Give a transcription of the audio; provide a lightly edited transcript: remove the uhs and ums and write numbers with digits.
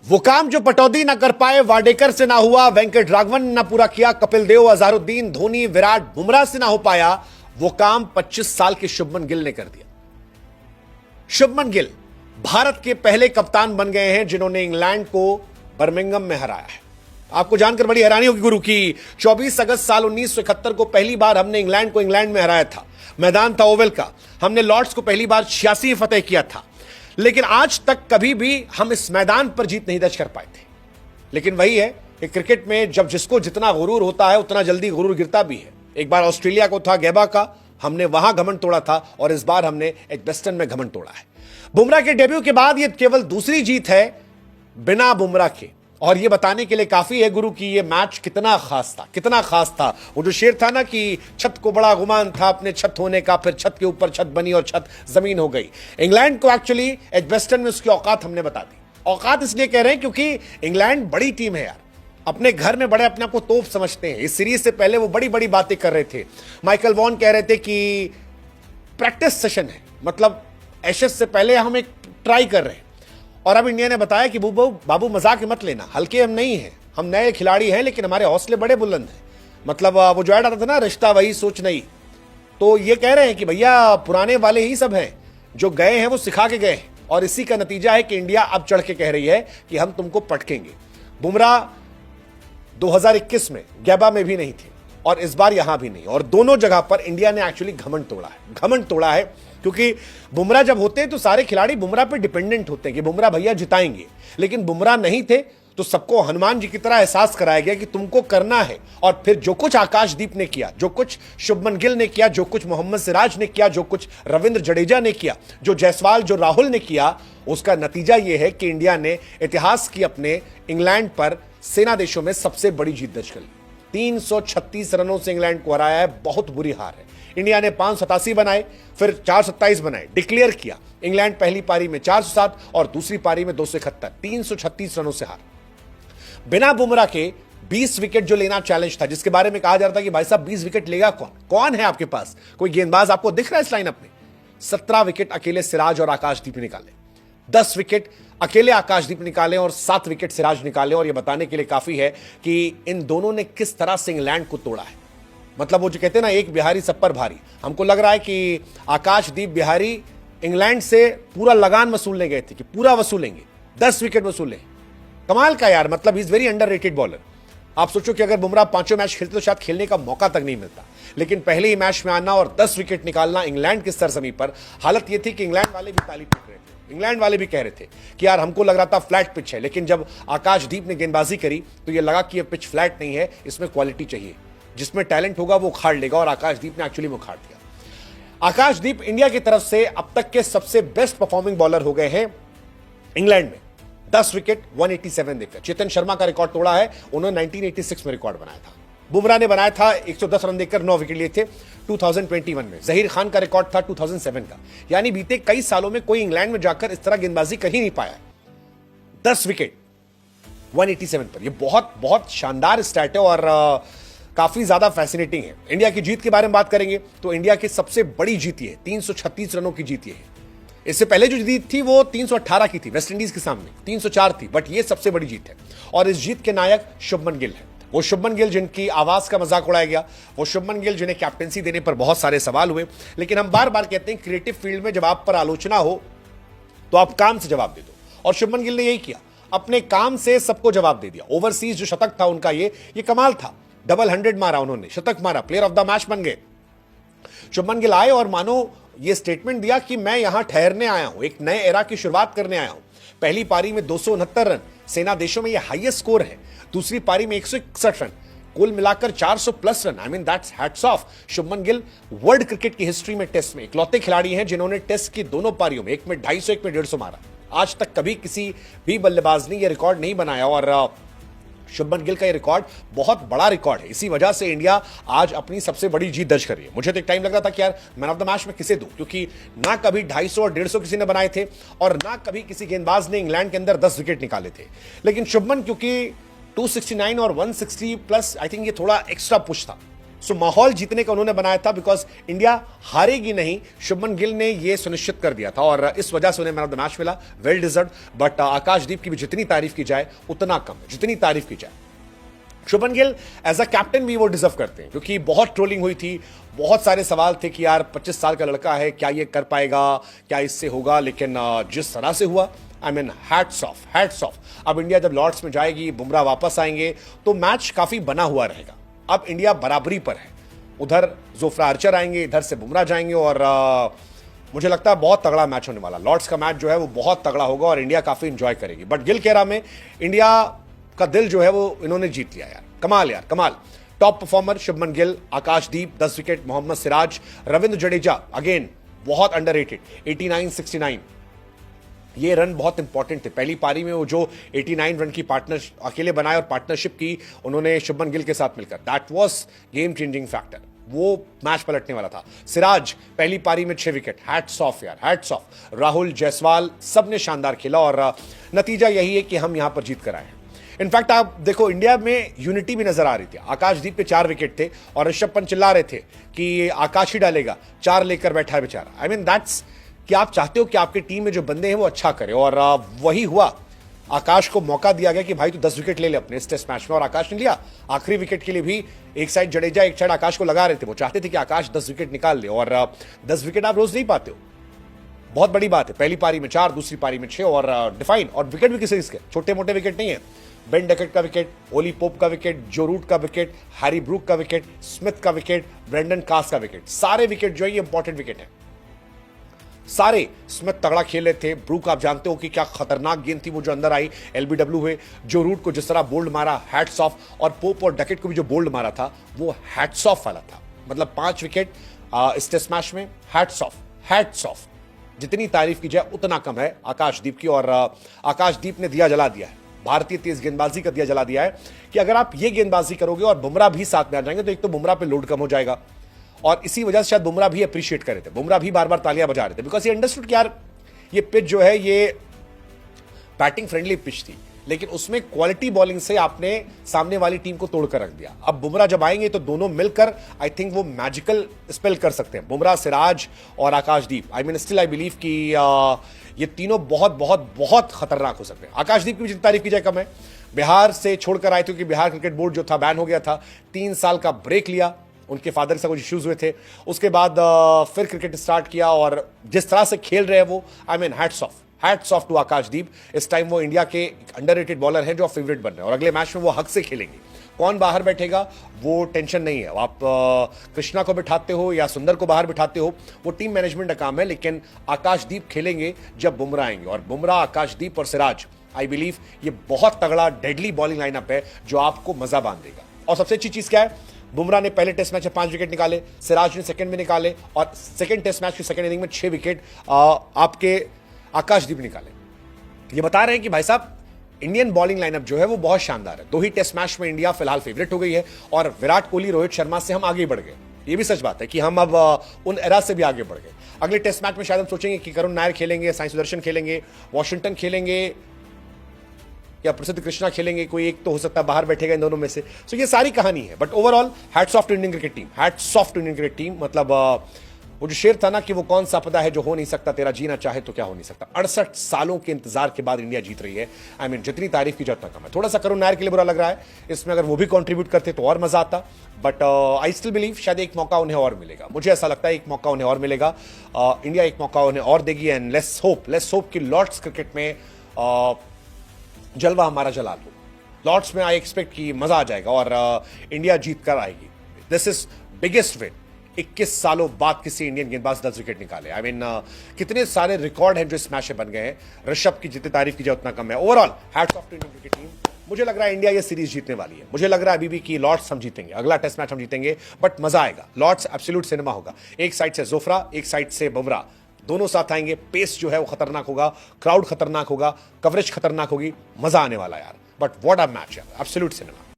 वो काम जो पटौदी ना कर पाए वाडेकर से ना हुआ, वेंकट राघवन ने ना पूरा किया, कपिल देव, अजहरुद्दीन, धोनी, विराट, बुमराह से ना हो पाया, वो काम 25 साल के शुभमन गिल ने कर दिया। शुभमन गिल भारत के पहले कप्तान बन गए हैं जिन्होंने इंग्लैंड को बर्मिंघम में हराया है। आपको जानकर बड़ी हैरानी होगी गुरु की 24 अगस्त साल 1971 को पहली बार हमने इंग्लैंड को इंग्लैंड में हराया था। मैदान था ओवल का। हमने लॉर्ड्स को पहली बार 86 फतेह किया था, लेकिन आज तक कभी भी हम इस मैदान पर जीत नहीं दर्ज कर पाए थे। लेकिन वही है कि क्रिकेट में जब जिसको जितना गुरूर होता है उतना जल्दी गुरूर गिरता भी है। एक बार ऑस्ट्रेलिया को था गैबा का, हमने वहां घमंड तोड़ा था, और इस बार हमने एजबेस्टन में घमंड तोड़ा है। बुमराह के डेब्यू के बाद यह केवल दूसरी जीत है बिना बुमराह के, और यह बताने के लिए काफी है गुरु की यह मैच कितना खास था, कितना खास था। वो जो शेर था ना कि छत को बड़ा गुमान था अपने छत होने का, फिर छत के ऊपर छत बनी और छत जमीन हो गई। इंग्लैंड को एक्चुअली एजबेस्टन में उसकी औकात हमने बता दी। औकात इसलिए कह रहे हैं क्योंकि इंग्लैंड बड़ी टीम है यार, अपने घर में बड़े अपने आप को तोप समझते हैं। इस सीरीज से पहले वो बड़ी बड़ी बातें कर रहे थे। माइकल वॉन कह रहे थे कि प्रैक्टिस सेशन है, मतलब एशेज से पहले हम एक ट्राई कर रहे हैं। और अब इंडिया ने बताया कि बाबू मजाक मत लेना, हल्के हम नहीं हैं, हम नए खिलाड़ी हैं, लेकिन हमारे हौसले बड़े बुलंद हैं। मतलब वो जो ऐड आता था ना, रिश्ता वही सोच नहीं, तो ये कह रहे हैं कि भैया पुराने वाले ही सब हैं, जो गए हैं वो सिखा के गए हैं, और इसी का नतीजा है कि इंडिया अब चढ़ के कह रही है कि हम तुमको पटकेंगे। बुमराह 2021 में गैबा में भी नहीं थे और इस बार यहां भी नहीं, और दोनों जगह पर इंडिया ने एक्चुअली घमंड तोड़ा है। घमंड तोड़ा है क्योंकि बुमराह जब होते हैं तो सारे खिलाड़ी बुमराह पे डिपेंडेंट होते हैं कि बुमराह भैया जिताएंगे, लेकिन बुमराह नहीं थे तो सबको हनुमान जी की तरह एहसास कराया गया कि तुमको करना है। और फिर जो कुछ आकाशदीप ने किया, जो कुछ शुभमन गिल ने किया, जो कुछ मोहम्मद सिराज ने किया, जो कुछ रविंद्र जडेजा ने किया, जो जायसवाल, जो राहुल ने किया, उसका नतीजा यह है कि इंडिया ने इतिहास की अपने इंग्लैंड पर सेना देशों में सबसे बड़ी जीत दर्ज कर ली। 336 रनों से इंग्लैंड को हराया है, बहुत बुरी हार है। इंडिया ने 587 बनाए, फिर 427 बनाए, डिक्लेयर किया। इंग्लैंड पहली पारी में 407 और दूसरी पारी में 271, 336 रनों से हार। बिना बुमराह के 20 विकेट जो लेना चैलेंज था, जिसके बारे में कहा जा रहा था कि भाई साहब 20 विकेट लेगा कौन, कौन है आपके पास, कोई गेंदबाज आपको दिख रहा है इस लाइनअप में? 17 विकेट अकेले सिराज और आकाशदीप निकाले, 10 विकेट अकेले आकाशदीप निकाले और 7 विकेट सिराज निकाले। और यह बताने के लिए काफी है कि इन दोनों ने किस तरह से इंग्लैंड को तोड़ा है। मतलब वो जो कहते हैं ना, एक बिहारी सब पर भारी। हमको लग रहा है कि आकाशदीप बिहारी इंग्लैंड से पूरा लगान वसूलने गए थे कि पूरा वसूलेंगे, 10 विकेट वसूले। कमाल का यार, मतलब he is very underrated bowler. आप सोचो कि अगर बुमराह 5 मैच खेलते तो शायद खेलने का मौका तक नहीं मिलता, लेकिन पहले ही मैच में आना और 10 विकेट निकालना इंग्लैंड की सरजमी पर। हालत यह थी कि इंग्लैंड वाले भी ताली पीट रहे थे, इंग्लैंड वाले भी कह रहे थे कि यार हमको लग रहा था फ्लैट पिच है, लेकिन जब आकाशदीप ने गेंदबाजी करी तो यह लगा कि यह पिच फ्लैट नहीं है, इसमें क्वालिटी चाहिए, जिसमें टैलेंट होगा वो उखाड़ लेगा। और आकाशदीप ने एक्चुअली उखाड़ दिया। आकाशदीप इंडिया की तरफ से अब तक के सबसे बेस्ट परफॉर्मिंग बॉलर हो गए हैं इंग्लैंड में। 10 विकेट 187 देकर चेतन शर्मा का रिकॉर्ड तोड़ा है, उन्होंने 1986 में रिकॉर्ड बनाया था। बुमराह ने बनाया था 110 रन देकर 9 विकेट लिए थे 2021 में। जहीर खान का रिकॉर्ड था 2007 का। यानी बीते कई सालों में कोई इंग्लैंड में जाकर इस तरह गेंदबाजी कर ही नहीं पाया। 10 विकेट 187 पर, यह बहुत बहुत शानदार स्टैट है और काफी ज्यादा फैसिनेटिंग है। इंडिया की जीत के बारे में बात करेंगे तो इंडिया की सबसे बड़ी जीत है, 336 रनों की जीत है। इससे पहले जो जीत थी वो 318 की थी वेस्ट इंडीज के सामने, 304 थी, बट ये सबसे बड़ी जीत है। और इस जीत के नायक शुभमन गिल है। वो शुभमन गिल जिनकी आवाज का मजाक उड़ाया गया, वो शुभमन गिल जिन्हें कैप्टेंसी देने पर बहुत सारे सवाल हुए। लेकिन हम बार बार कहते हैं क्रिएटिव फील्ड में जब आप पर आलोचना हो तो आप काम से जवाब दे दो, और शुभमन गिल ने यही किया, अपने काम से सबको जवाब दे दिया। ओवरसीज जो शतक था उनका ये कमाल था, डबल 100 मारा उन्होंने, शतक मारा, प्लेयर ऑफ द मैच बन गए। शुभमन गिल आए और मानो ये स्टेटमेंट दिया कि मैं यहां ठहरने आया हूं, एक नए एरा की शुरुआत करने आया हूं। पहली पारी में 269 रन, सेना देशों में यह हाईएस्ट स्कोर है। दूसरी पारी में 161 रन, कुल मिलाकर 400 plus run. I mean that's hats off. Shubman Gill world cricket की हिस्ट्री में टेस्ट में इकलौते खिलाड़ी हैं जिन्होंने टेस्ट की दोनों पारियों में, एक में 250 एक में 150 मारा। आज तक कभी किसी भी बल्लेबाज ने यह रिकॉर्ड नहीं बनाया, और शुभमन गिल का ये रिकॉर्ड बहुत बड़ा रिकॉर्ड है। इसी वजह से इंडिया आज अपनी सबसे बड़ी जीत दर्ज कर रही है। मुझे तो एक टाइम लग रहा था कि यार मैन ऑफ द मैच में किसे दूं, क्योंकि ना कभी 250 और 150 किसी ने बनाए थे और ना कभी किसी गेंदबाज ने इंग्लैंड के अंदर 10 विकेट निकाले थे। लेकिन शुभमन क्योंकि 269 और 160 प्लस, आई थिंक ये थोड़ा एक्स्ट्रा पुश था। सो माहौल जीतने का उन्होंने बनाया था, बिकॉज इंडिया हारेगी नहीं, शुभमन गिल ने यह सुनिश्चित कर दिया था और इस वजह से उन्हें मैन ऑफ द मैच मिला, वेल डिजर्व। बट आकाशदीप की भी जितनी तारीफ की जाए उतना कम है, जितनी तारीफ की जाए। Shubman Gill as a captain भी वो डिजर्व करते हैं, क्योंकि बहुत ट्रोलिंग हुई थी, बहुत सारे सवाल थे कि यार 25 साल का लड़का है, क्या ये कर पाएगा, क्या इससे होगा, लेकिन जिस तरह से हुआ, आई mean hats off, hats of. अब इंडिया जब लॉर्ड्स में जाएगी, बुमराह वापस आएंगे, तो मैच काफी बना हुआ रहेगा। अब इंडिया बराबरी पर है, उधर जोफ्रा आर्चर आएंगे, इधर से बुमराह जाएंगे और मुझे लगता है बहुत तगड़ा मैच होने वाला। लॉर्ड्स का मैच जो है वो बहुत तगड़ा होगा और इंडिया काफी इंजॉय करेगी। बट गिल केरा में इंडिया का दिल जो है वो इन्होंने जीत लिया यार, कमाल यार, कमाल। टॉप परफॉर्मर शुभमन गिल, आकाशदीप 10 विकेट, मोहम्मद सिराज, रविंद्र जडेजा अगेन बहुत अंडररेटेड 89-69। ये रन बहुत इंपॉर्टेंट थे पहली पारी में, वो जो 89 रन की पार्टनर अकेले बनाए और पार्टनरशिप की उन्होंने शुभमन गिल के साथ मिलकर, that was game changing factor, वो मैच पलटने वाला था। सिराज पहली पारी में 6 विकेट, हैट्स ऑफ यार, हैट्स ऑफ। राहुल, जायसवाल सबने शानदार खेला और नतीजा यही है कि हम यहां पर जीत कर आए हैं। इनफैक्ट आप देखो इंडिया में यूनिटी भी नजर आ रही थी। आकाशदीप पे 4 विकेट थे और ऋषभ पंत चिल्ला रहे थे कि आकाश ही डालेगा, 4 लेकर बैठा है बेचारा। आई मीन दैट्स कि आप चाहते हो कि आपकी टीम में जो बंदे हैं वो अच्छा करे और वही हुआ। आकाश को मौका दिया गया कि भाई तू 10 विकेट ले ले अपने इस टेस्ट मैच में, और आकाश ने लिया। आखिरी विकेट के लिए भी एक साइड जडेजा, एक साइड आकाश को लगा रहे थे, वो चाहते थे कि आकाश 10 विकेट निकाल ले और 10 विकेट आप रोज नहीं पाते हो, बहुत बड़ी बात है। पहली पारी में 4, दूसरी पारी में 6 और डिफाइन, और विकेट भी किसी किसके, छोटे मोटे विकेट नहीं है। बेन डकेट का विकेट, ओली पोप का विकेट, जो रूट का विकेट, हैरी ब्रूक का विकेट, स्मिथ का विकेट, ब्रेंडन कास का विकेट, सारे विकेट जो है ये इंपॉर्टेंट विकेट है सारे। स्मिथ तगड़ा खेल रहे थे, ब्रूक आप जानते हो कि क्या खतरनाक गेंद थी वो जो अंदर आई, एलबीडब्ल्यू हुए। जो रूट को जिस तरह बोल्ड मारा, हैट्स ऑफ, और पोप और डकेट को भी जो बोल्ड मारा था वो हैट्स ऑफ वाला था। मतलब 5 विकेट इस टेस्ट मैच में, हैट्स ऑफ, हैट्स ऑफ। जितनी तारीफ की जाए उतना कम है आकाशदीप की, और आकाशदीप ने दिया जला दिया है, भारतीय तेज गेंदबाजी का दिया जला दिया है कि अगर आप ये गेंदबाजी करोगे और बुमराह भी साथ में आ जाएंगे तो एक तो बुमराह पे लोड कम हो जाएगा, और इसी वजह से शायद बुमराह भी अप्रिशिएट कर रहे थे, बुमराह भी बार बार तालियां बजा रहे थे, बिकॉज ये अंडरस्टूड कि यार ये पिच जो है ये बैटिंग फ्रेंडली पिच थी, लेकिन उसमें क्वालिटी बॉलिंग से आपने सामने वाली टीम को तोड़कर रख दिया। अब बुमराह जब आएंगे तो दोनों मिलकर आई थिंक वो मैजिकल स्पेल कर सकते हैं, बुमराह, सिराज और Akashdeep. I mean still I believe कि ये तीनों बहुत बहुत बहुत खतरनाक हो सकते हैं। आकाशदीप की भी जितनी तारीफ की जाए कम है। बिहार से छोड़कर आए थे क्योंकि बिहार क्रिकेट बोर्ड जो था बैन हो गया था, 3 साल का ब्रेक लिया, उनके फादर से कुछ इश्यूज हुए थे, उसके बाद फिर क्रिकेट स्टार्ट किया और जिस तरह से खेल रहे हैं वो, I mean hats off, hats off to Akashdeep. इस टाइम वो इंडिया के अंडररेटेड बॉलर हैं जो फेवरेट बन रहे हैं और अगले मैच में वो हक से खेलेंगे। कौन बाहर बैठेगा वो टेंशन नहीं है, आप कृष्णा को बिठाते हो या सुंदर को बाहर बिठाते हो वो टीम मैनेजमेंट का काम है, लेकिन आकाशदीप खेलेंगे जब बुमराह आएंगे, और बुमराह, आकाशदीप और सिराज आई बिलीव ये बहुत तगड़ा डेडली बॉलिंग लाइनअप है जो आपको मजा बांध देगा। और सबसे अच्छी चीज क्या है, बुमराह ने पहले टेस्ट मैच में 5 विकेट निकाले, सिराज ने सेकंड में निकाले, और सेकंड टेस्ट मैच की सेकंड इनिंग में 6 विकेट आपके आकाशदीप निकाले। ये बता रहे हैं कि भाई साहब इंडियन बॉलिंग लाइनअप जो है वो बहुत शानदार है। 2 ही टेस्ट मैच में इंडिया फिलहाल फेवरेट हो गई है और विराट कोहली, रोहित शर्मा से हम आगे बढ़ गए। ये भी सच बात है कि हम अब उन एरा से भी आगे बढ़ गए। अगले टेस्ट मैच में शायद हम सोचेंगे कि करुण नायर खेलेंगे, साई सुदर्शन खेलेंगे, वॉशिंगटन खेलेंगे या प्रसिद्ध कृष्णा खेलेंगे, कोई एक तो हो सकता है बाहर बैठेगा इन दोनों में से। सो ये सारी कहानी है, but overall hats off to Indian cricket team, hats off to Indian cricket team. मतलब वो जो शेर था ना कि वो कौन सा पदा है जो हो नहीं सकता, तेरा जीना चाहे तो क्या हो नहीं सकता। 68 सालों के इंतजार के बाद इंडिया जीत रही है। आई मीन जितनी तारीफ की जाता कम है। थोड़ा सा करुण नायर के लिए बुरा लग रहा है, इसमें अगर वो भी कंट्रीब्यूट करते तो और मजा आता, बट आई स्टिल बिलीव शायद एक मौका उन्हें और मिलेगा। मुझे ऐसा लगता है एक मौका उन्हें और मिलेगा, इंडिया एक मौका उन्हें और देगी। एंड लेट्स होप कि लॉर्ड्स क्रिकेट में जलवा हमारा जला दो। लॉर्ड्स में आई एक्सपेक्ट कि मजा आ जाएगा और इंडिया जीत कर आएगी। This is biggest win. 21 सालों बाद किसी इंडियन गेंदबाज 10 विकेट निकाले। आई मीन कितने सारे रिकॉर्ड हैं जो इस मैच में बन गए हैं। ऋषभ की जितनी तारीफ की जाए उतना कम है। Overall hats off to Indian cricket team. मुझे लग रहा है इंडिया ये सीरीज जीतने वाली है। मुझे लग रहा है अभी भी कि लॉर्ड्स हम जीतेंगे, अगला टेस्ट मैच हम जीतेंगे, बट मजा आएगा। लॉर्ड्स एब्सोल्यूट सिनेमा होगा। एक साइड से जोफ्रा, एक साइड से बुमराह, दोनों साथ आएंगे। पेस जो है वो खतरनाक होगा, क्राउड खतरनाक होगा, कवरेज खतरनाक होगी, मजा आने वाला यार। बट व्हाट अ मैच यार, एब्सोल्यूट सिनेमा।